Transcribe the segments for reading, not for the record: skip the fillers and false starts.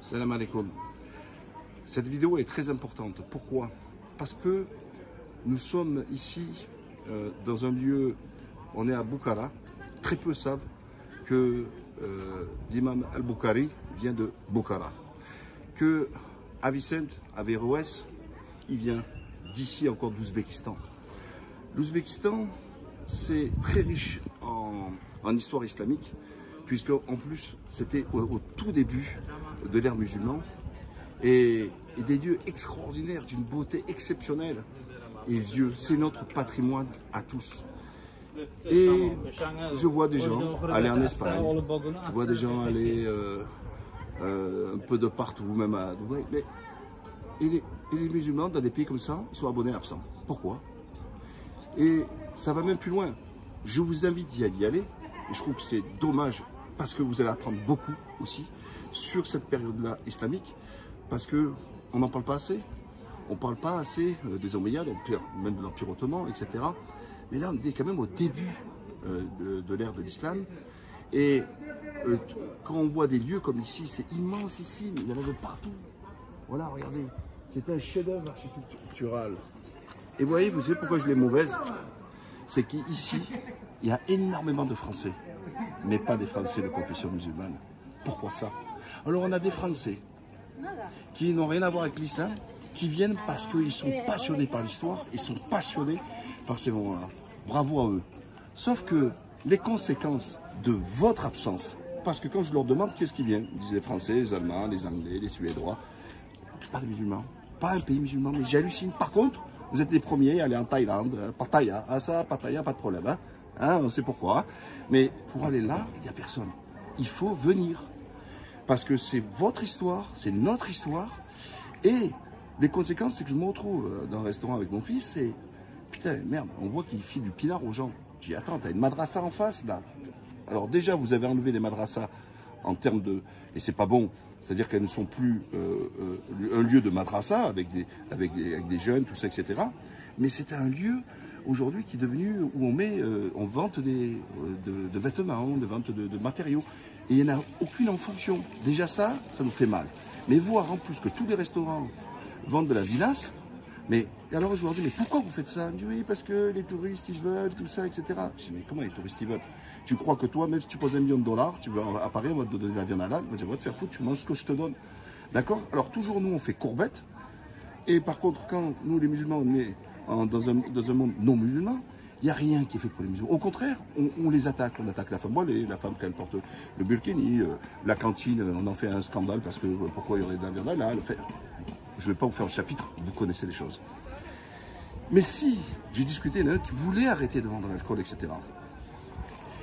Salam alaikum. Cette vidéo est très importante. Pourquoi? Parce que nous sommes ici dans un lieu, on est à Boukhara. Très peu savent que l'imam al-Bukhari vient de Boukhara. Que Avicenne, Averroès, il vient d'ici encore d'Ouzbékistan. L'Ouzbékistan, c'est très riche en histoire islamique, puisque en plus, c'était au tout début de l'ère musulmane, et des lieux extraordinaires, d'une beauté exceptionnelle et vieux. C'est notre patrimoine à tous. Et je vois des gens aller en Espagne, je vois des gens aller un peu de partout, même à Dubaï. Mais les musulmans, dans des pays comme ça, ils sont abonnés absents. Pourquoi? Et ça va même plus loin. Je vous invite d'y aller. Et je trouve que c'est dommage, parce que vous allez apprendre beaucoup aussi sur cette période-là islamique, parce qu'on n'en parle pas assez. On ne parle pas assez des Omeyyades, même de l'Empire ottoman, etc. Mais là, on est quand même au début de l'ère de l'islam. Et quand on voit des lieux comme ici, c'est immense ici, mais il y en avait partout. Voilà, regardez, c'est un chef-d'œuvre architectural. Et vous voyez, vous savez pourquoi je l'ai mauvaise? C'est qu'ici, il y a énormément de Français, mais pas des Français de confession musulmane. Pourquoi ça? Alors on a des Français qui n'ont rien à voir avec l'islam, qui viennent parce qu'ils sont passionnés par l'histoire, ils sont passionnés par ces moments-là. Bravo à eux. Sauf que les conséquences de votre absence, parce que quand je leur demande qu'est-ce qui vient, ils disent les Français, les Allemands, les Anglais, les Suédois, pas de musulmans, pas un pays musulman, mais j'hallucine. Par contre, vous êtes les premiers à aller en Thaïlande, Pattaya, ça, Pattaya, pas de problème, hein, on sait pourquoi. Mais pour aller là, il n'y a personne. Il faut venir. Parce que c'est votre histoire, c'est notre histoire. Et les conséquences, c'est que je me retrouve dans un restaurant avec mon fils et putain, merde, on voit qu'il file du pinard aux gens. J'ai dit, attends, t'as une madrasa en face, là. Alors déjà, vous avez enlevé les madrasas en termes de... Et c'est pas bon. C'est-à-dire qu'elles ne sont plus un lieu de madrasa avec des jeunes, tout ça, etc. Mais c'est un lieu aujourd'hui qui est devenu où on vente de vêtements, de vente de matériaux. Et il n'y en a aucune en fonction. Déjà ça nous fait mal. Mais voir en plus que tous les restaurants vendent de la vinasse, mais alors je leur dis, mais pourquoi vous faites ça? Ils me disent, oui, parce que les touristes, ils veulent, tout ça, etc. Je dis, mais comment les touristes, ils veulent? Tu crois que toi, même si tu poses $1 million, tu vas à Paris, on va te donner la viande halal. Moi, je vais te faire foutre, tu manges ce que je te donne. D'accord? Alors, toujours, nous, on fait courbette. Et par contre, quand nous, les musulmans, on est dans un monde non musulman, il n'y a rien qui est fait pour les musulmans. Au contraire, on les attaque. On attaque la femme voilée, la femme qui porte le burkini, la cantine, on en fait un scandale parce que pourquoi il y aurait de la viande halal. Enfin, je ne vais pas vous faire un chapitre, vous connaissez les choses. Mais si, j'ai discuté l'un qui voulait arrêter de vendre l'alcool, etc.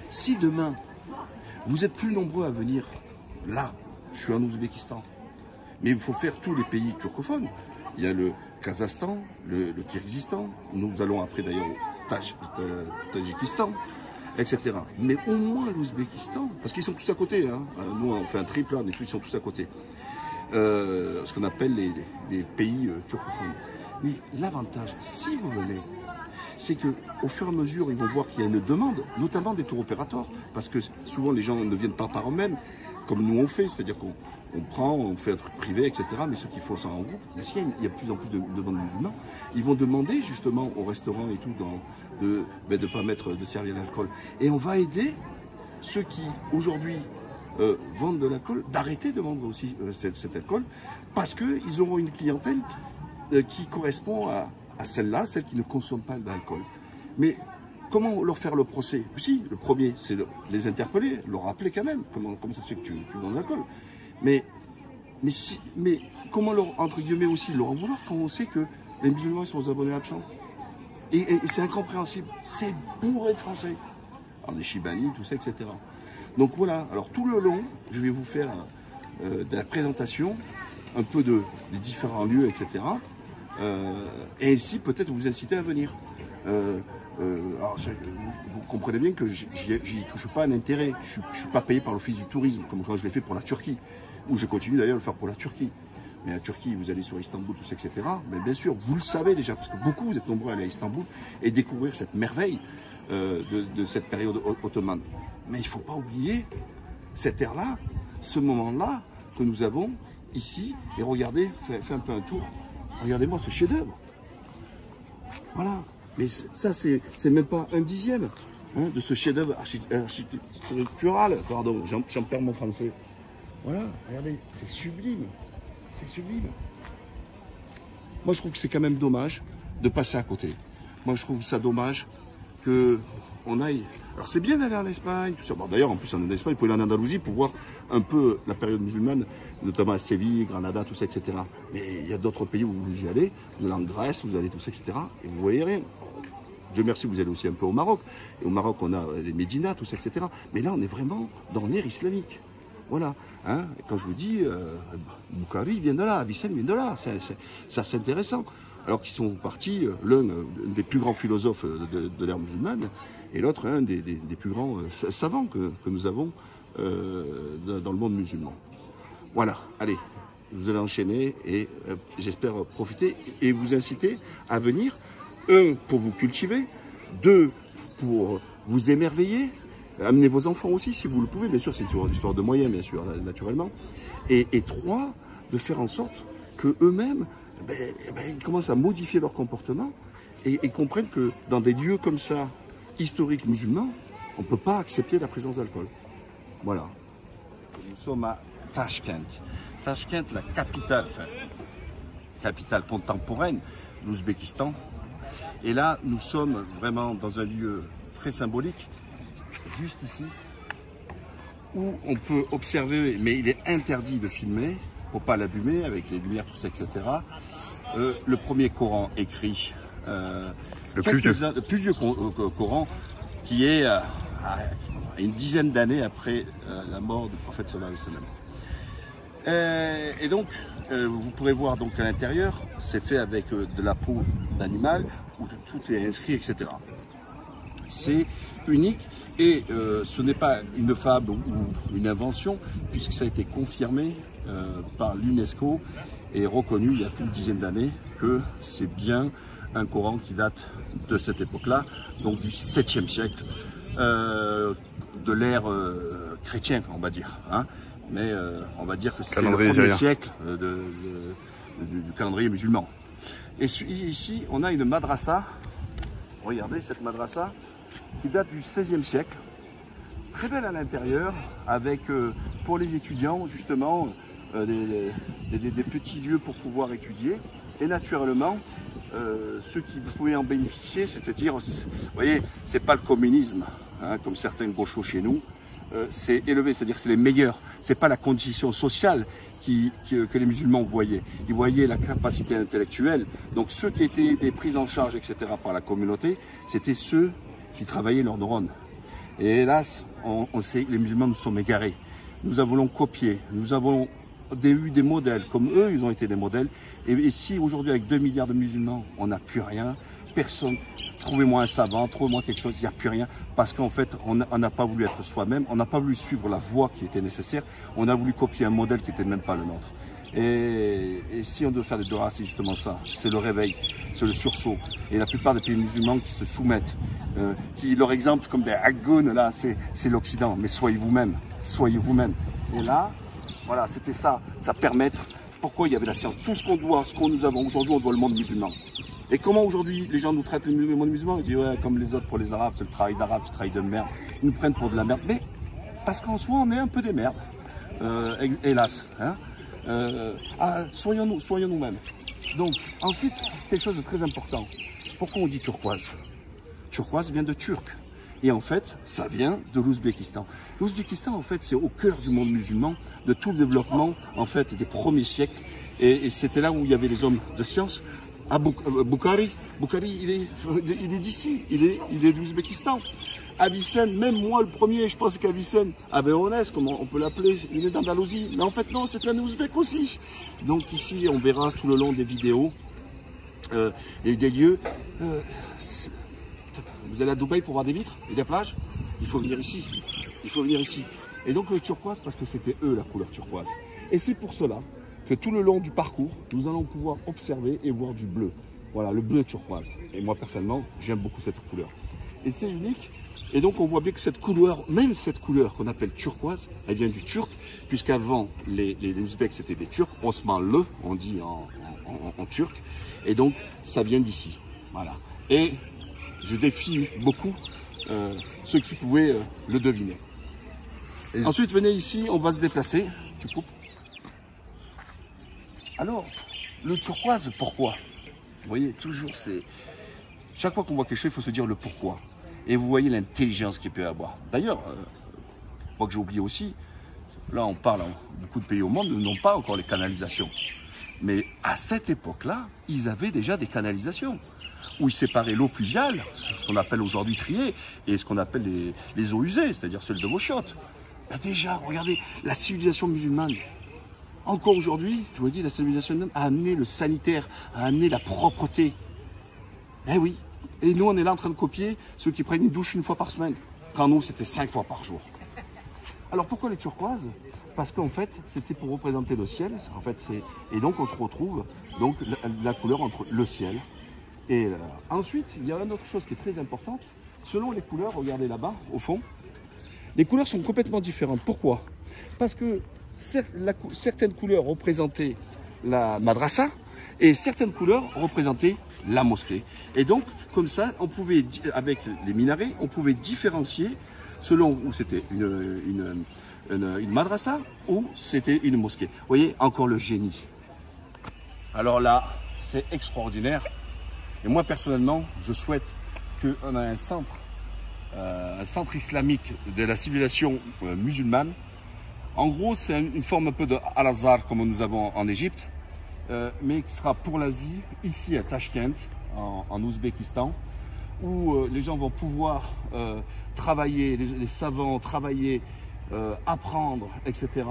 Si demain, vous êtes plus nombreux à venir, là, je suis en Ouzbékistan, mais il faut faire tous les pays turcophones. Il y a le Kazakhstan, le Kyrgyzstan, nous allons après d'ailleurs au Tadjikistan, etc. Mais au moins l'Ouzbékistan, parce qu'ils sont tous à côté, hein. Nous on fait un triple, et puis ils sont tous à côté. Ce qu'on appelle les pays turcophones. Mais l'avantage, si vous venez, c'est qu'au fur et à mesure, ils vont voir qu'il y a une demande, notamment des tour opérateurs, parce que souvent les gens ne viennent pas par eux-mêmes, comme nous on fait, c'est-à-dire qu'on on fait un truc privé, etc. Mais ceux qui font ça en groupe, s'il y a de plus en plus de demandes musulmans, ils vont demander justement au restaurant et tout de ne pas de servir l'alcool. Et on va aider ceux qui aujourd'hui vendent de l'alcool, d'arrêter de vendre aussi cet alcool, parce qu'ils auront une clientèle qui correspond à celle-là, celle qui ne consomme pas d'alcool. Mais comment leur faire le procès? Si, le premier, c'est les interpeller, leur rappeler quand même comment ça se fait que tu vends de l'alcool. Mais comment leur, entre guillemets aussi, leur en vouloir quand on sait que les musulmans sont aux abonnés absents? Et c'est incompréhensible, c'est bourré de français. Alors des Chibani, tout ça, etc. Donc voilà, alors tout le long, je vais vous faire de la présentation, un peu des différents lieux, etc. Et ainsi peut-être vous inciter à venir. Alors, vous comprenez bien que j'y touche pas un intérêt. Je ne suis pas payé par l'Office du tourisme, comme quand je l'ai fait pour la Turquie, où je continue d'ailleurs à le faire pour la Turquie. Mais la Turquie, vous allez sur Istanbul, tout ça, etc. Mais bien sûr, vous le savez déjà, parce que beaucoup, vous êtes nombreux à aller à Istanbul et découvrir cette merveille de cette période ottomane. Mais il ne faut pas oublier cette ère-là, ce moment-là que nous avons ici et regardez, faites un peu un tour. Regardez-moi ce chef-d'œuvre. Voilà. Mais ça, c'est même pas un dixième hein, de ce chef-d'œuvre architectural. Pardon, j'en perds mon français. Voilà, regardez, c'est sublime. C'est sublime. Moi, je trouve que c'est quand même dommage de passer à côté. Moi, je trouve ça dommage qu'on aille... Alors, c'est bien d'aller en Espagne, tout ça. Bon, d'ailleurs, en plus, en Espagne, vous pouvez aller en Andalousie pour voir un peu la période musulmane, notamment à Séville, Granada, tout ça, etc. Mais il y a d'autres pays où vous y allez. Vous allez en Grèce, vous allez tout ça, etc. Et vous voyez rien. Dieu merci, vous allez aussi un peu au Maroc. Et au Maroc, on a les Médinas, tout ça, etc. Mais là, on est vraiment dans l'ère islamique. Voilà. Hein, quand je vous dis, Bukhari vient de là, Avicenne vient de là. Ça, c'est intéressant. Alors qu'ils sont partis, l'un des plus grands philosophes de l'ère musulmane, et l'autre un des plus grands savants que nous avons dans le monde musulman. Voilà, allez, vous allez enchaîner et j'espère profiter et vous inciter à venir, un, pour vous cultiver, deux, pour vous émerveiller, amenez vos enfants aussi si vous le pouvez, bien sûr, c'est une histoire de moyens, bien sûr, naturellement, et trois, de faire en sorte qu'eux-mêmes, ils commencent à modifier leur comportement et comprennent que dans des lieux comme ça, historiques musulmans, on ne peut pas accepter la présence d'alcool. Voilà. Nous sommes à Tashkent. Tashkent, la capitale contemporaine de l'Ouzbékistan. Et là, nous sommes vraiment dans un lieu très symbolique, juste ici, où on peut observer, mais il est interdit de filmer, pour ne pas l'abîmer avec les lumières, tout ça, etc. Le premier Coran écrit, le plus vieux Coran, qui est à une dizaine d'années après la mort du prophète sallallahu alayhi wa sallam. Et donc, vous pourrez voir donc à l'intérieur, c'est fait avec de la peau d'animal, où tout est inscrit, etc. C'est unique et ce n'est pas une fable ou une invention, puisque ça a été confirmé par l'UNESCO et reconnu il y a plus d'une dizaine d'années que c'est bien un Coran qui date de cette époque-là, donc du 7e siècle, de l'ère chrétienne, on va dire. Hein. Mais on va dire que c'est le premier siècle du calendrier musulman. Et ici, on a une madrasa, regardez cette madrasa, qui date du 16e siècle, très belle à l'intérieur, avec pour les étudiants justement des petits lieux pour pouvoir étudier, et naturellement ceux qui pouvaient en bénéficier, c'est-à-dire, vous voyez, c'est pas le communisme, hein, comme certains gauchos chez nous, c'est élevé, c'est-à-dire c'est les meilleurs, c'est pas la condition sociale que les musulmans voyaient. Ils voyaient la capacité intellectuelle. Donc ceux qui étaient pris en charge, etc., par la communauté, c'était ceux qui travaillaient leurs neurones. Et hélas, on sait, les musulmans nous sommes égarés. Nous avons copié, nous avons eu des modèles, comme eux, ils ont été des modèles. Et si aujourd'hui, avec 2 milliards de musulmans, on n'a plus rien, personne, trouvez-moi un savant, trouvez-moi quelque chose, il n'y a plus rien, parce qu'en fait, on n'a pas voulu être soi-même, on n'a pas voulu suivre la voie qui était nécessaire, on a voulu copier un modèle qui n'était même pas le nôtre. Et si on doit faire des doras, c'est justement ça, c'est le réveil, c'est le sursaut. Et la plupart des pays musulmans qui se soumettent, qui leur exemple comme des agounes, là, c'est l'Occident, mais soyez vous-même, soyez vous-même. Et là, voilà, c'était ça, ça permettre, pourquoi il y avait la science, tout ce qu'on doit, ce que nous avons aujourd'hui, on doit le monde musulman. Et comment aujourd'hui les gens nous traitent le monde musulman? Ils disent ouais, comme les autres pour les arabes, c'est le travail d'arabe, c'est le travail de merde. Ils nous prennent pour de la merde. Mais parce qu'en soi, on est un peu des merdes. Hélas. Hein. Soyons nous-mêmes. Donc, ensuite, quelque chose de très important. Pourquoi on dit turquoise? Turquoise vient de turc. Et en fait, ça vient de l'Ouzbékistan. L'Ouzbékistan, en fait, c'est au cœur du monde musulman, de tout le développement, en fait, des premiers siècles. Et c'était là où il y avait les hommes de science. Bukhari, il est d'ici, il est d'Ouzbékistan. Avicenne, même moi le premier, je pense qu'Avicenne, Avesnes, comme on peut l'appeler, il est d'Andalousie. Mais en fait non, c'est un Ouzbek aussi. Donc ici, on verra tout le long des vidéos et des lieux. Vous allez à Dubaï pour voir des vitres et des plages, il faut venir ici. Il faut venir ici. Et donc le turquoise, parce que c'était eux la couleur turquoise. Et c'est pour cela que tout le long du parcours, nous allons pouvoir observer et voir du bleu. Voilà, le bleu turquoise. Et moi, personnellement, j'aime beaucoup cette couleur. Et c'est unique Et donc on voit bien que cette couleur, même cette couleur qu'on appelle turquoise, elle vient du turc, puisqu'avant les Ouzbeks c'était des Turcs, Osmanlı, on dit en turc, et donc ça vient d'ici. Voilà. Et je défie beaucoup ceux qui pouvaient le deviner. Et ensuite, venez ici, on va se déplacer. Tu coupes. Alors, le turquoise, pourquoi? Vous voyez, toujours c'est... Chaque fois qu'on voit quelque chose, il faut se dire le pourquoi. Et vous voyez l'intelligence qu'il peut avoir. D'ailleurs, je crois que j'ai oublié aussi, là on parle, beaucoup de pays au monde n'ont pas encore les canalisations. Mais à cette époque-là, ils avaient déjà des canalisations où ils séparaient l'eau pluviale, ce qu'on appelle aujourd'hui triée, et ce qu'on appelle les eaux usées, c'est-à-dire celles de vos chiottes. Ben déjà, regardez, la civilisation musulmane, encore aujourd'hui, je vous dis, la civilisation musulmane a amené le sanitaire, a amené la propreté. Eh oui, et nous on est là en train de copier ceux qui prennent une douche une fois par semaine, quand nous c'était 5 fois par jour. Alors pourquoi les turquoises? Parce qu'en fait, c'était pour représenter le ciel. En fait, et donc on se retrouve donc la couleur entre le ciel et ensuite, il y a une autre chose qui est très importante. Selon les couleurs, regardez là-bas, au fond, les couleurs sont complètement différentes. Pourquoi? Parce que certaines couleurs représentaient la madrasa et certaines couleurs représentaient la mosquée. Et donc, comme ça, on pouvait, avec les minarets, on pouvait différencier selon où c'était une madrasa ou c'était une mosquée. Vous voyez, encore le génie. Alors là, c'est extraordinaire. Et moi, personnellement, je souhaite qu'on ait un centre islamique de la civilisation musulmane. En gros, c'est une forme un peu de Al-Azhar, comme nous avons en Égypte, mais qui sera pour l'Asie, ici à Tashkent, en Ouzbékistan, où les gens vont pouvoir travailler, les savants travailler, apprendre, etc.,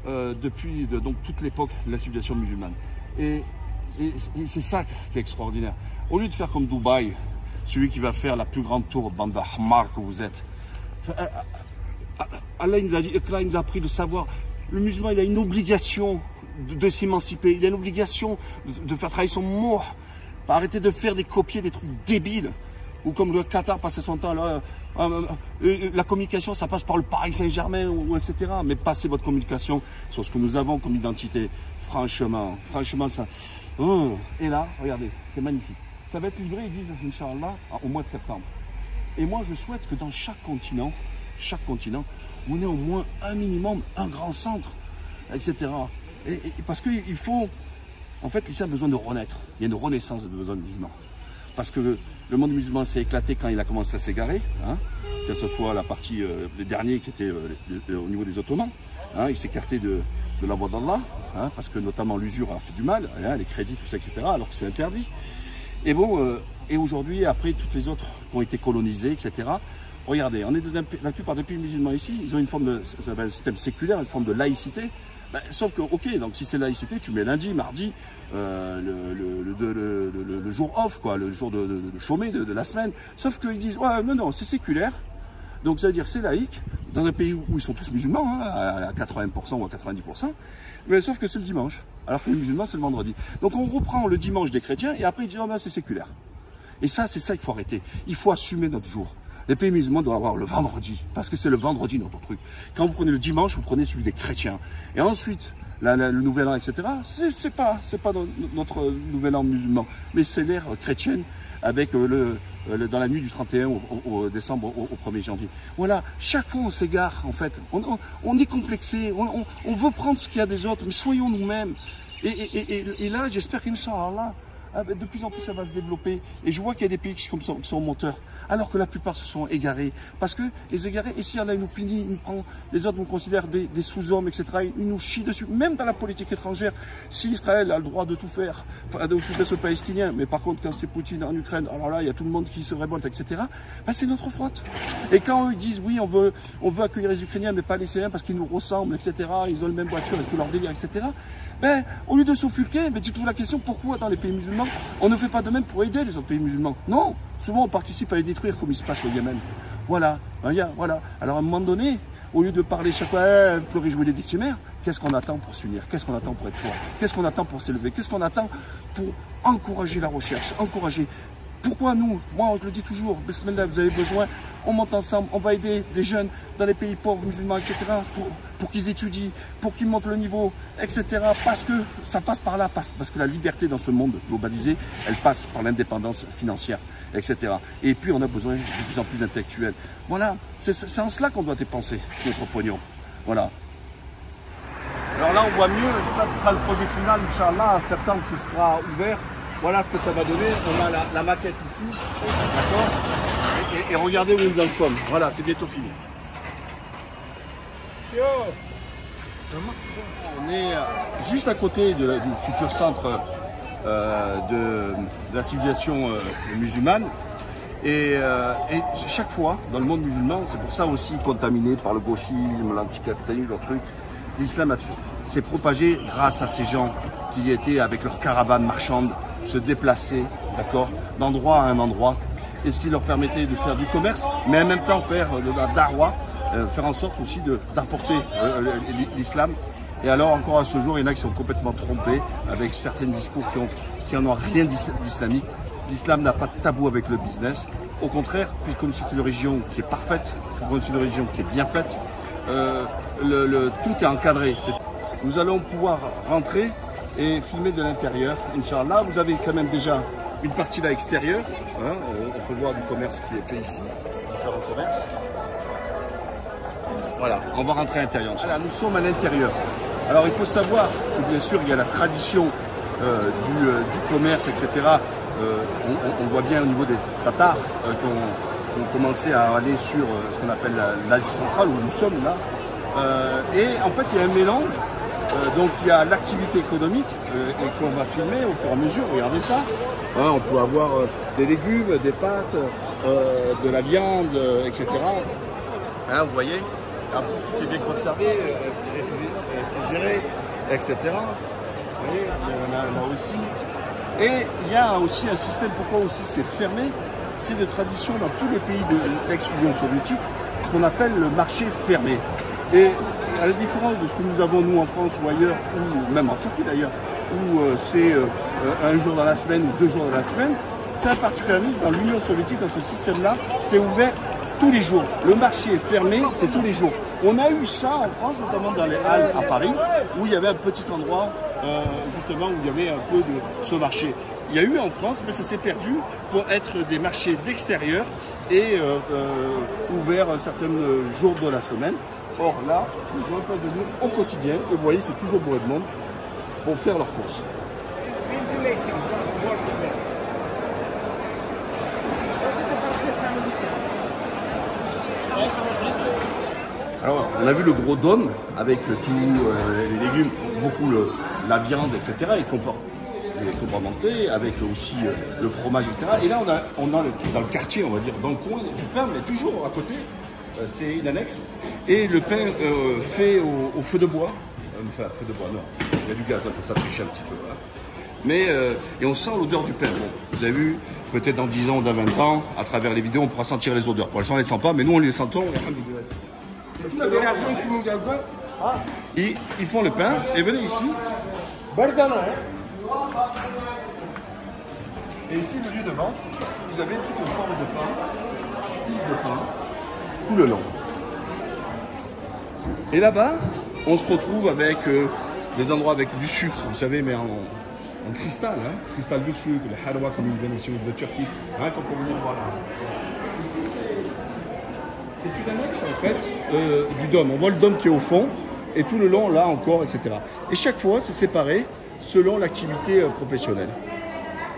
depuis donc toute l'époque de la civilisation musulmane. Et c'est ça qui est extraordinaire. Au lieu de faire comme Dubaï, celui qui va faire la plus grande tour Banda Hamar que vous êtes, Allah il nous a appris de savoir, le musulman il a une obligation de s'émanciper, il a une obligation de faire travailler son mot, arrêter de faire des copier des trucs débiles, ou comme le Qatar passait son temps là, la communication ça passe par le Paris Saint-Germain ou etc. Mais passez votre communication sur ce que nous avons comme identité. Franchement ça. Oh. Et là, regardez, c'est magnifique. Ça va être livré, ils disent, Inch'Allah, au mois de septembre. Et moi, je souhaite que dans chaque continent, on ait au moins un minimum, un grand centre, etc. Et parce qu'il faut, en fait, l'islam a besoin de renaître. Il y a une renaissance de besoin de musulmans. Parce que le monde musulman s'est éclaté quand il a commencé à s'égarer, hein, que ce soit la partie, le dernier qui était au niveau des Ottomans, hein, il s'est écarté de la voie d'Allah, hein, parce que notamment l'usure a fait du mal, hein, les crédits, tout ça, etc., alors que c'est interdit. Et bon, et aujourd'hui, après toutes les autres qui ont été colonisées, etc., regardez, on est dans la plupart des pays musulmans ici, ils ont une forme de, ça s'appelle un système séculaire, une forme de laïcité. Ben, sauf que, ok, donc si c'est laïcité, tu mets lundi, mardi, le jour off, quoi, le jour de chômé de la semaine. Sauf qu'ils disent, ouais, non, c'est séculaire. Donc ça veut dire c'est laïque, dans un pays où ils sont tous musulmans, hein, à 80% ou à 90%. Mais sauf que c'est le dimanche, alors que les musulmans c'est le vendredi. Donc on reprend le dimanche des chrétiens et après ils disent, oh non, c'est séculaire. Et ça, c'est ça qu'il faut arrêter. Il faut assumer notre jour. Les pays musulmans doivent avoir le vendredi, parce que c'est le vendredi notre truc. Quand vous prenez le dimanche, vous prenez celui des chrétiens. Et ensuite, le nouvel an, etc., c'est pas notre nouvel an musulman, mais c'est l'ère chrétienne avec dans la nuit du 31 au décembre au 1er janvier. Voilà, chacun on s'égare en fait. On est complexé, on veut prendre ce qu'il y a des autres, mais soyons nous-mêmes. Et là, j'espère qu'Inch'Allah, de plus en plus ça va se développer. Et je vois qu'il y a des pays qui sont moteurs, alors que la plupart se sont égarés. Parce que les égarés, et si Allah nous punit, il nous prend, les autres nous considèrent des sous-hommes, etc. Ils nous chient dessus, même dans la politique étrangère. Si Israël a le droit de tout faire, d'occuper ce Palestinien, mais par contre, quand c'est Poutine en Ukraine, alors là, il y a tout le monde qui se révolte, etc. Ben, c'est notre faute. Et quand eux disent, oui, on veut accueillir les Ukrainiens, mais pas les Syriens parce qu'ils nous ressemblent, etc. Ils ont le même voiture et tout leur délire, etc. Ben, au lieu de s'offusquer, ben, tu te poses la question, pourquoi dans les pays musulmans, on ne fait pas de même pour aider les autres pays musulmans? Non, souvent on participe à les détruire comme il se passe au Yémen. Voilà, voilà. Alors à un moment donné, au lieu de parler chaque fois, pleurer, jouer les victimaires, qu'est-ce qu'on attend pour s'unir? Qu'est-ce qu'on attend pour être fort? Qu'est-ce qu'on attend pour s'élever? Qu'est-ce qu'on attend pour encourager la recherche, encourager? Pourquoi nous? Moi, je le dis toujours, Bismillah, vous avez besoin, on monte ensemble, on va aider les jeunes dans les pays pauvres, musulmans, etc. pour qu'ils étudient, pour qu'ils montent le niveau, etc. Parce que ça passe par là, parce que la liberté dans ce monde globalisé, elle passe par l'indépendance financière, etc. Et puis, on a besoin de plus en plus d'intellectuels. Voilà, c'est en cela qu'on doit dépenser notre pognon. Voilà. Alors là, on voit mieux, ça ce sera le projet final, Inch'Allah, en septembre, ce sera ouvert. Voilà ce que ça va donner. On a la maquette ici, d'accord, et regardez où nous en sommes. Voilà, c'est bientôt fini. On est juste à côté du futur centre de la civilisation musulmane. Et chaque fois, dans le monde musulman, c'est pour ça aussi contaminé par le gauchisme, l'anticapitalisme, le truc, l'islam s'est propagé grâce à ces gens qui étaient avec leurs caravanes marchandes, se déplacer, d'accord, d'endroit à un endroit, et ce qui leur permettait de faire du commerce, mais en même temps faire de la darwa, faire en sorte aussi d'apporter l'islam. Et alors encore à ce jour, il y en a qui sont complètement trompés avec certains discours qui en ont rien d'islamique. L'islam n'a pas de tabou avec le business. Au contraire, puisque c'est une religion qui est parfaite, c'est une religion qui est bien faite, tout est encadré. Nous allons pouvoir rentrer et filmer de l'intérieur, Inch'Allah. Vous avez quand même déjà une partie là extérieure. Hein, on peut voir du commerce qui est fait ici, différents commerces. Voilà, on va rentrer à l'intérieur. Voilà, nous sommes à l'intérieur. Alors il faut savoir que bien sûr il y a la tradition du commerce, etc. On voit bien au niveau des Tatars qui ont commencé à aller sur ce qu'on appelle l'Asie centrale, où nous sommes là. Et en fait il y a un mélange. Donc il y a l'activité économique et qu'on va filmer au fur et à mesure. Regardez ça. Hein, on peut avoir des légumes, des pâtes, de la viande, etc. Hein, vous voyez. En plus tout est bien conservé, réfrigéré, etc. Vous voyez, il y en a là aussi. Et il y a aussi un système, pourquoi aussi c'est fermé, c'est de tradition dans tous les pays de l'ex-Union soviétique, ce qu'on appelle le marché fermé. Et à la différence de ce que nous avons nous en France ou ailleurs, ou même en Turquie d'ailleurs, où c'est un jour dans la semaine ou 2 jours dans la semaine, c'est un particularisme dans l'Union soviétique, dans ce système-là, c'est ouvert tous les jours. Le marché est fermé, c'est tous les jours. On a eu ça en France, notamment dans les Halles à Paris, où il y avait un petit endroit, justement, où il y avait un peu de ce marché. Il y a eu en France, mais ça s'est perdu pour être des marchés d'extérieur et ouverts certains jours de la semaine. Or là, les gens peuvent venir au quotidien, et vous voyez, c'est toujours bourré de monde, pour faire leurs courses. Alors, on a vu le gros dôme avec tous les légumes, beaucoup la viande, etc. et compartimenté, avec aussi le fromage, etc. Et là, on a dans le quartier, on va dire, dans le coin, du pain, mais toujours à côté, c'est une annexe. Et le pain fait au feu de bois. Enfin, feu de bois, non. Il y a du gaz, hein, pour ça tricher un petit peu. Voilà. Mais, et on sent l'odeur du pain. Bon, vous avez vu, peut-être dans 10 ans ou dans 20 ans, à travers les vidéos, on pourra sentir les odeurs. Pour l'instant, on ne les sent pas, mais nous, on les sentons. Ils font le pain, et venez ici. Et ici, le lieu de vente, vous avez toute une forme de pain, tout le long. Et là-bas, on se retrouve avec des endroits avec du sucre, vous savez, mais en cristal, hein, cristal de sucre, le halwa comme ils viennent ici de Turquie, hein, qu'on peut venir voir là. Ici, c'est une annexe en fait du dôme. On voit le dôme qui est au fond, et tout le long, là encore, etc. Et chaque fois, c'est séparé selon l'activité professionnelle.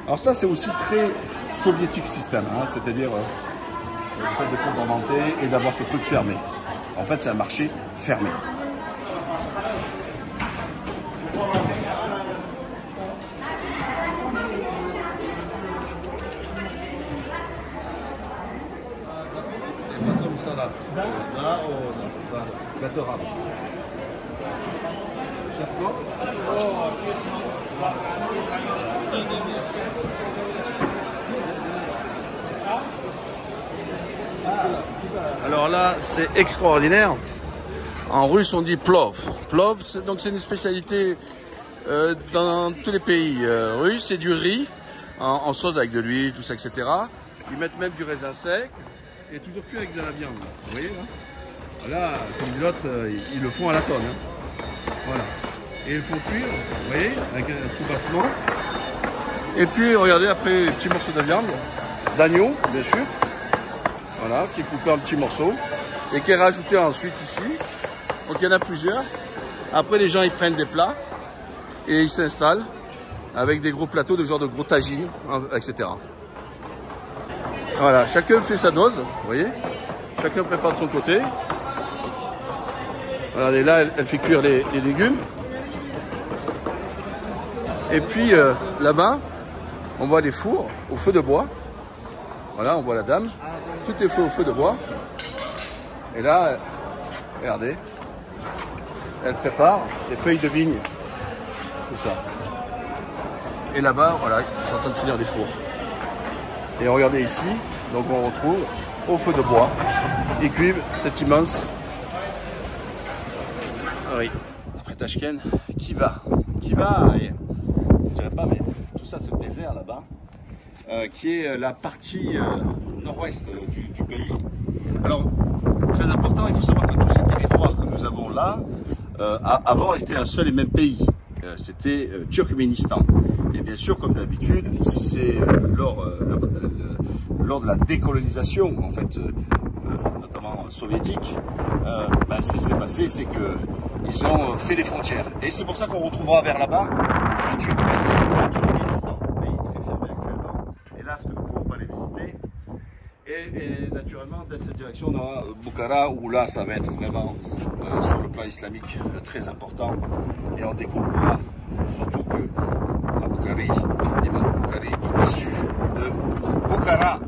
Alors ça, c'est aussi très soviétique système, hein, c'est-à-dire le fait de compartimenter et d'avoir ce truc fermé. En fait, c'est un marché fermé. Comme ça là. Là, gâteau arabe. Alors là, c'est extraordinaire. En russe, on dit plov. Plov, donc c'est une spécialité dans tous les pays russes. C'est du riz en sauce avec de l'huile, tout ça, etc. Ils mettent même du raisin sec et toujours cuit avec de la viande. Vous voyez là? Là, comme l'autre, ils le font à la tonne. Hein. Voilà. Et ils le font cuire, vous voyez, avec un soubassement. Et puis, regardez, après, les petits morceaux de viande, d'agneau, bien sûr. Voilà, qui est coupé en petits morceaux et qui est rajouté ensuite ici. Donc, il y en a plusieurs. Après, les gens, ils prennent des plats et ils s'installent avec des gros plateaux de genre de gros tagines, etc. Voilà, chacun fait sa dose, vous voyez. Chacun prépare de son côté. Regardez, là, elle fait cuire les légumes. Et puis, là-bas, on voit les fours au feu de bois. Voilà, on voit la dame. Tout est fait au feu de bois. Et là, regardez, elle prépare les feuilles de vigne. Tout ça. Et là-bas, voilà, ils sont en train de finir les fours. Et regardez ici, donc on retrouve au feu de bois. Ils cuivent cet immense. Ah oui. Après Tashkent, Khiva. Khiva, je dirais pas, mais tout ça c'est le désert là-bas, qui est la partie nord-ouest du pays. Alors, très important, il faut savoir que tous ces territoires que nous avons là, avant étaient un seul et même pays. C'était Turkménistan. Et bien sûr, comme d'habitude, c'est lors de la décolonisation, en fait, notamment soviétique, ce qui s'est passé, c'est qu'ils ont fait des frontières. Et c'est pour ça qu'on retrouvera vers là-bas le Turkménistan, pays très fermé actuellement. Hélas, que nous ne pouvons pas les visiter. Et naturellement, dans cette direction, on a Bukhara, où là, ça va être vraiment, sur le plan islamique, très important. Et on découvrira surtout que à Bukhari, l'imam Bukhari est issu de Bukhara.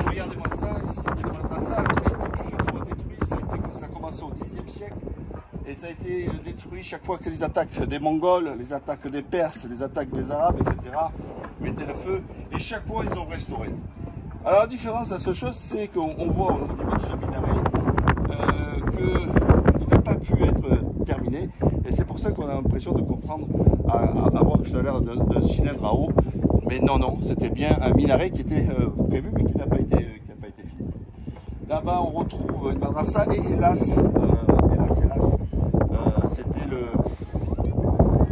Regardez-moi ça, ici c'est une madrasa, ça a été plusieurs fois détruit, ça a commencé au Xe siècle. Et ça a été détruit chaque fois que les attaques des Mongols, les attaques des Perses, les attaques des Arabes, etc. mettaient le feu. Et chaque fois, ils ont restauré. Alors la différence, la seule chose, c'est qu'on voit au niveau de ce minaret qu'il n'a pas pu être terminé. Et c'est pour ça qu'on a l'impression de comprendre, à voir que ça a l'air d'un cylindre à eau. Mais non, non, c'était bien un minaret qui était prévu, mais qui n'a pas été fini. Là-bas, on retrouve une madrasa et hélas, c'était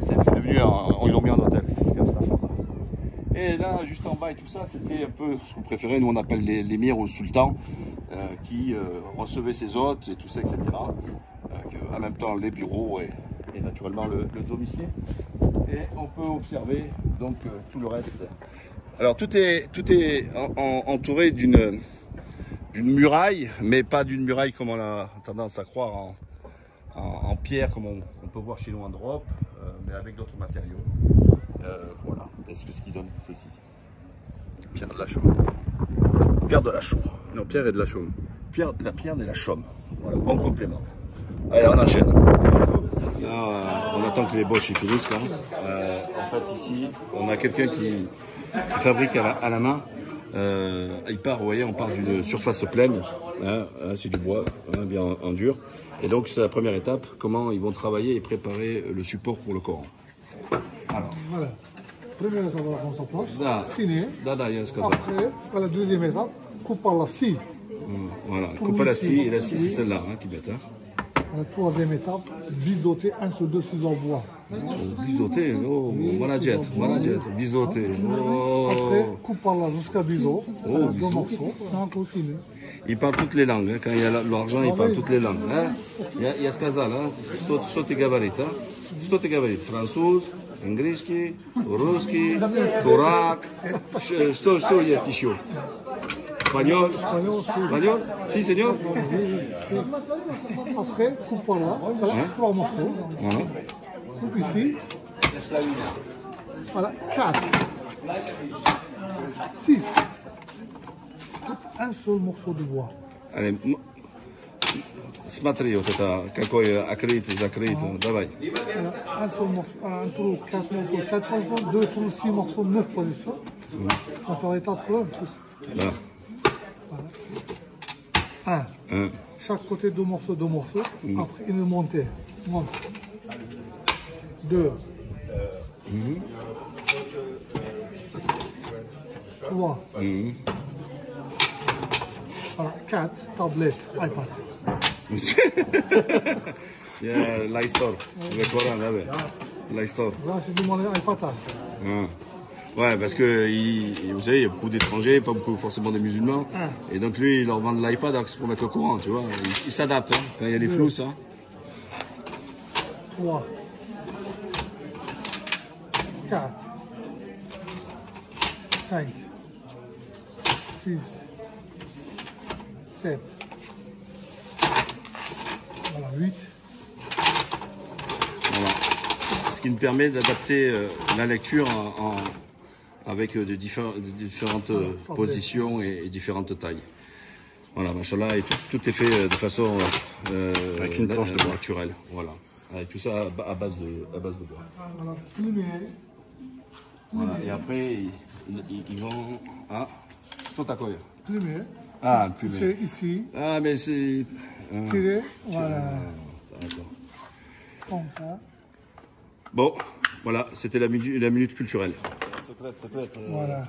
c'est devenu, ils l'ont mis en hôtel, c'est comme ça. Et là, juste en bas et tout ça, c'était un peu ce qu'on préférait, nous on appelle l'émir ou le sultan, qui recevait ses hôtes et tout ça, etc. En même temps, les bureaux et naturellement le domicile. Et on peut observer donc tout le reste. Alors tout est entouré d'une muraille, mais pas d'une muraille comme on a tendance à croire en pierre, comme on peut voir chez nous en Europe, mais avec d'autres matériaux. Voilà, c'est ce qui donne ceci. Pierre de la Chaume. Pierre de la Chaume. Non, Pierre et de la Chaume. La pierre de la Chaume. Voilà, bon complément. Allez, on enchaîne. Là, on attend que les boches finissent. Là. En fait, ici, on a quelqu'un qui fabrique à la main. Il part, vous voyez, on part d'une surface pleine. Hein, c'est du bois, hein, bien en dur. Et donc, c'est la première étape. Comment ils vont travailler et préparer le support pour le Coran. Alors. Voilà. Première étape, on va prendre sa place. Fini. Après, la deuxième étape, coupe par la scie. Voilà, coupe à la scie. Et la scie, c'est celle-là qui bête. Hein. La troisième étape, biseauter un sur deux ciseaux en bois. Biseauter, oh, manajet, biseauter. Oh. Après, coupe par là jusqu'à biseau. Oh, deux morceaux, encore fini. Il parle toutes les langues. Hein. Quand il y a l'argent, il parle toutes les langues. Hein. Il y a сказал, что ты говоришь, а? Что ты говоришь? Француз, английский, русский, дурак. Что есть еще? Espagnol. Espagnol. Si, señor. Après, coupe par là, trois morceaux. Coupe ici. Voilà, 4. 6. Un seul morceau de bois. Allez, смотри, вот это, какой акрит, закрыт, давай. Un seul morceau, un trou, 4 morceaux, 7 morceaux, 2 trous, 6 morceaux, 9 positions. Ça ferait 4 colonnes plus. Là. Voilà. 1. Chaque côté 2 morceaux, 2 morceaux. Après une montée. 2. 3. Voilà, 4. Tablette, iPad. L'iStore, le Coran, là, L'iStore. Là, c'est du mon iPad. Ouais, parce que vous savez, il y a beaucoup d'étrangers, pas beaucoup forcément de musulmans. Et donc lui, il leur vend de l'iPad alors que c'est pour mettre le Coran, tu vois. Il s'adapte, hein, quand il y a les flous, ça. 3. 4. 5. 6. 7. Voilà, 8. Voilà. Ce qui nous permet d'adapter la lecture avec de différentes positions et différentes tailles. Voilà, machallah, et tout est fait de façon avec une planche de bois naturelle. Voilà. Avec tout ça à base de bois. Voilà, lumière. Voilà. Et après, ils vont. Ah, tout à quoi? Lumière. Ah, un plumet. C'est ici. Ah, mais c'est. Tiré. Voilà. D'accord. Comme ça. Bon, voilà, c'était la minute culturelle. Secrète. Voilà.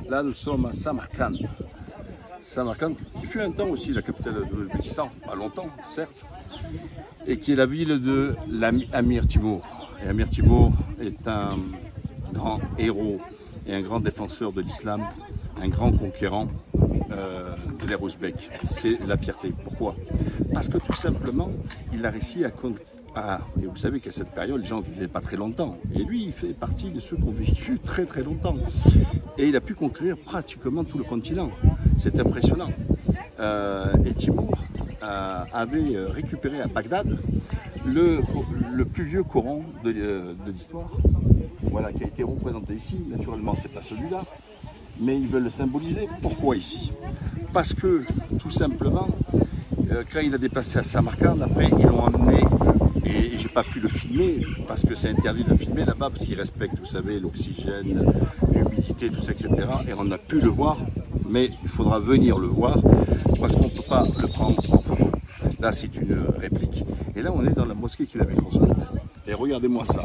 Là, nous sommes à Samarkand. Samarkand, qui fut un temps aussi la capitale de l'Ouzbékistan, pas longtemps, certes, et qui est la ville de l'Amir Timur. Et Amir Timur est un grand héros et un grand défenseur de l'islam, un grand conquérant de l'ère ouzbèque. C'est la fierté. Pourquoi? Parce que tout simplement, il a réussi à et vous savez qu'à cette période, les gens ne vivaient pas très longtemps. Et lui, il fait partie de ceux qui ont vécu très très longtemps. Et il a pu conquérir pratiquement tout le continent. C'est impressionnant. Et Timur avait récupéré à Bagdad le plus vieux Coran de l'histoire. Voilà, qui a été représenté ici. Naturellement, c'est pas celui-là, mais ils veulent le symboliser. Pourquoi ici? Parce que, tout simplement, quand il a déplacé à Samarkand, après, ils l'ont emmené, et j'ai pas pu le filmer, parce que c'est interdit de le filmer là-bas, parce qu'ils respectent, vous savez, l'oxygène, l'humidité, tout ça, etc. Et on a pu le voir, mais il faudra venir le voir, parce qu'on ne peut pas le prendre en photo. Là, c'est une réplique. Et là, on est dans la mosquée qu'il avait construite. Et regardez-moi ça.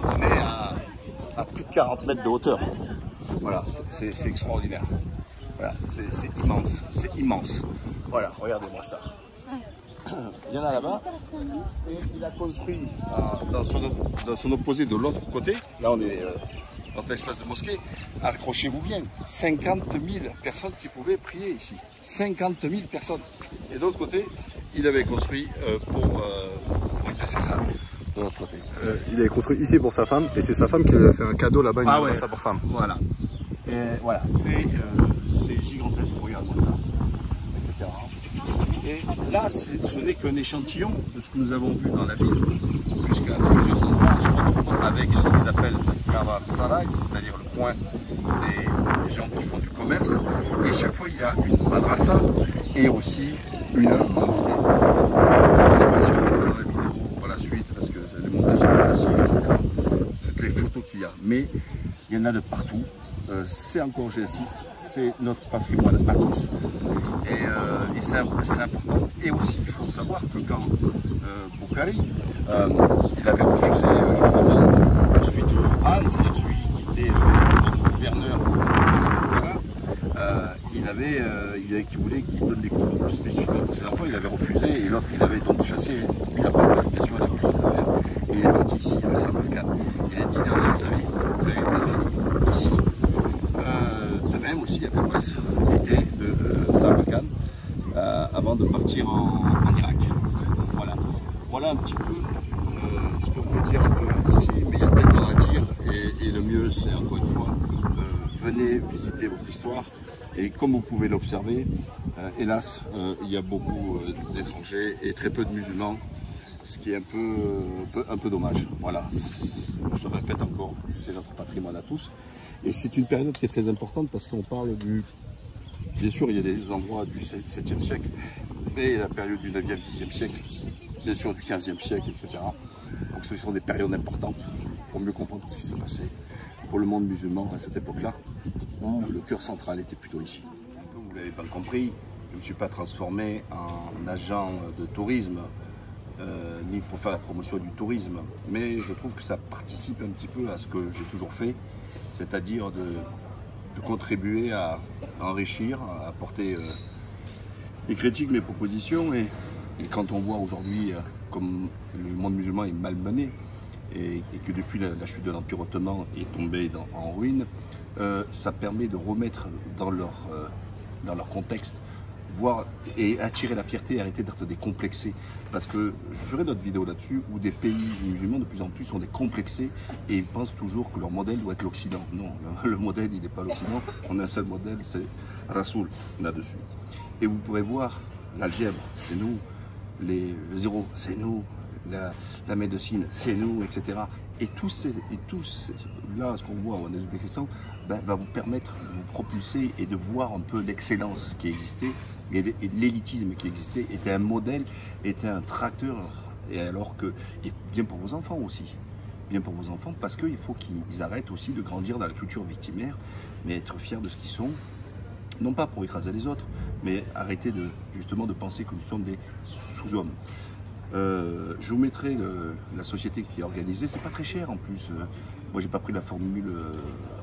On est à plus de 40 mètres de hauteur. Voilà, c'est extraordinaire. Voilà, c'est immense, c'est immense. Voilà, regardez-moi ça. Il y en a là-bas. Et il a construit dans son opposé de l'autre côté. Là, on est dans l'espace de mosquée. Accrochez-vous bien, 50 000 personnes qui pouvaient prier ici. 50 000 personnes. Et de l'autre côté, il avait construit pour une de ses femmes. De l'autre côté. Il avait construit ici pour sa femme, et c'est sa femme qui lui a fait un cadeau là-bas, une madrasa pour femme. Voilà. Et voilà, c'est gigantesque, regarde-moi ça, etc. Et là, ce n'est qu'un échantillon de ce que nous avons vu dans la ville, puisqu'à plusieurs endroits, on se retrouve avec ce qu'ils appellent Kavar Sarai, c'est-à-dire le coin des gens qui font du commerce. Et chaque fois, il y a une madrasa et aussi une mosquée. Je ne sais pas si on mettra dans la vidéo pour la suite, parce que le montage est pas facile, etc. Toutes les photos qu'il y a, mais il y en a de partout. C'est encore, j'insiste, c'est notre patrimoine à tous. Et c'est important. Et aussi, il faut savoir que quand Boukhari, il avait refusé justement suite au Han, c'est-à-dire celui qui était le gouverneur, qui voulait qu'il donne des cours spécifiquement pour ses enfants, il avait refusé, et l'autre il avait donc chassé, il n'a pas posé de question, il a pris ses affaires, et il est parti ici à Samarkand. Et les 10 dernières années, vous avez été ici. De même aussi, à Pérez, était de Samarkand, avant de partir en Irak. Donc, voilà un petit peu ce qu'on peut dire un peu ici, mais il y a tellement à dire, et le mieux c'est encore une fois, venez visiter votre histoire. Et comme vous pouvez l'observer, hélas, il y a beaucoup d'étrangers et très peu de musulmans, ce qui est un peu dommage. Voilà, je répète encore, c'est notre patrimoine à tous. Et c'est une période qui est très importante parce qu'on parle du... Bien sûr, il y a des endroits du 7e siècle, mais la période du 9e, 10e siècle, bien sûr du 15e siècle, etc. Donc ce sont des périodes importantes pour mieux comprendre ce qui se passait pour le monde musulman à cette époque-là, où le cœur central était plutôt ici. Vous ne l'avez pas compris, je ne me suis pas transformé en agent de tourisme ni pour faire la promotion du tourisme, mais je trouve que ça participe un petit peu à ce que j'ai toujours fait, c'est-à-dire de contribuer à enrichir, à apporter des critiques, mes propositions, et quand on voit aujourd'hui comme le monde musulman est malmené, et que depuis la chute de l'Empire ottoman est tombé en ruine, ça permet de remettre dans leur contexte, voir et attirer la fierté et arrêter d'être décomplexés. Parce que je ferai d'autres vidéos là-dessus où des pays musulmans de plus en plus sont décomplexés et ils pensent toujours que leur modèle doit être l'Occident. Non, le modèle il n'est pas l'Occident, on a un seul modèle, c'est Rasoul là-dessus. Et vous pourrez voir l'algèbre, c'est nous, le zéro, c'est nous, la médecine, c'est nous, etc. Et tous là, ce qu'on voit en Ouzbékistan, va vous permettre de vous propulser et de voir un peu l'excellence qui existait, et l'élitisme qui existait, était un modèle, était un tracteur, et alors que, et bien pour vos enfants aussi, bien pour vos enfants, parce qu'il faut qu'ils arrêtent aussi de grandir dans la culture victimaire, mais être fiers de ce qu'ils sont, non pas pour écraser les autres, mais arrêter justement de penser que nous sommes des sous-hommes. Je vous mettrai la société qui est organisée, c'est pas très cher en plus. Moi j'ai pas pris la formule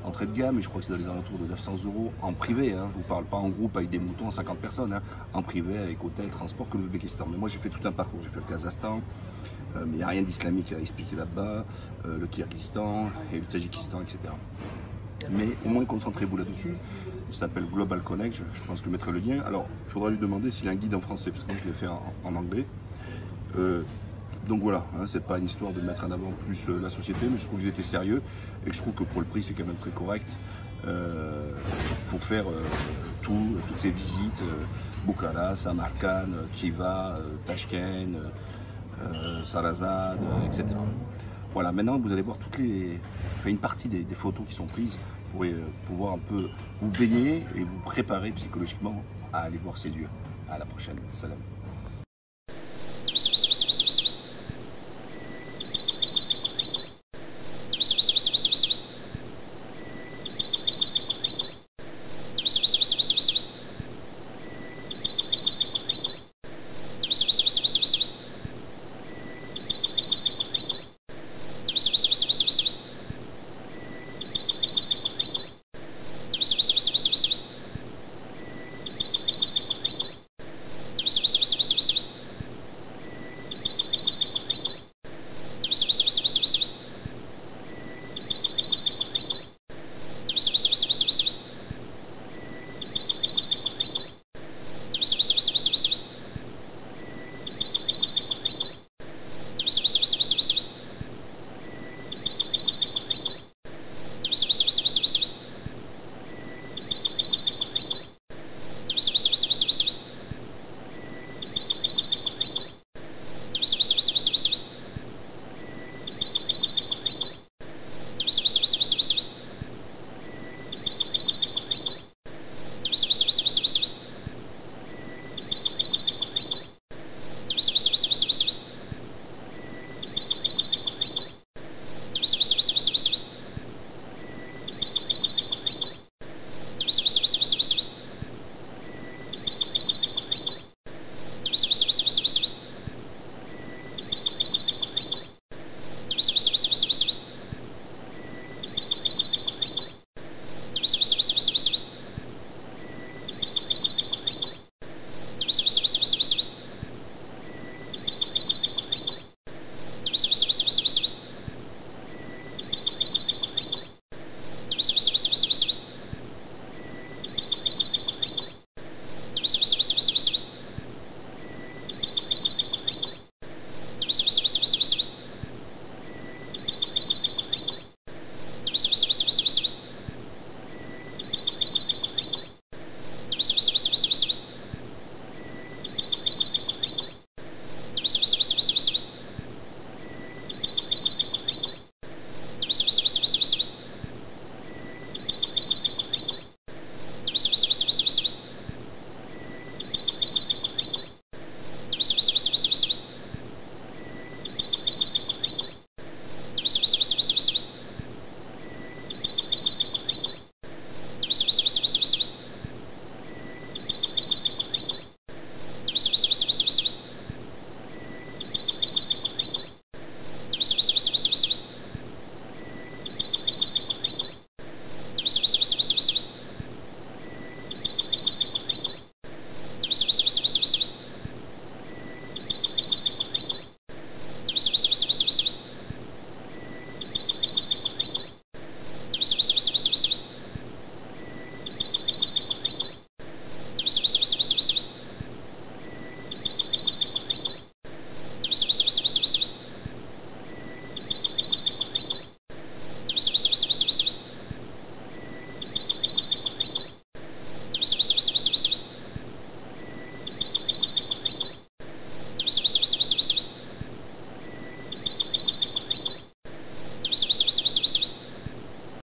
entrée de gamme, mais je crois que c'est dans les alentours de 900 € en privé. Hein. Je vous parle pas en groupe avec des moutons, 50 personnes, hein. En privé avec hôtel, transport que l'Ouzbékistan. Mais moi j'ai fait tout un parcours, j'ai fait le Kazakhstan, mais il n'y a rien d'islamique à expliquer là-bas, le Kyrgyzstan et le Tadjikistan, etc. Mais au moins concentrez-vous là-dessus. Ça s'appelle Global Connect, je pense que je mettrai le lien. Alors il faudra lui demander s'il a un guide en français, parce que moi je l'ai fait en anglais. Donc voilà, hein, c'est pas une histoire de mettre en avant plus la société, mais je trouve que j'étais sérieux et que je trouve que pour le prix c'est quand même très correct pour faire toutes ces visites, Bukhara, Samarkand, Khiva, Tashkent, Sarazad, etc. Voilà, maintenant vous allez voir une partie des photos qui sont prises pour pouvoir un peu vous baigner et vous préparer psychologiquement à aller voir ces lieux. À la prochaine, salam.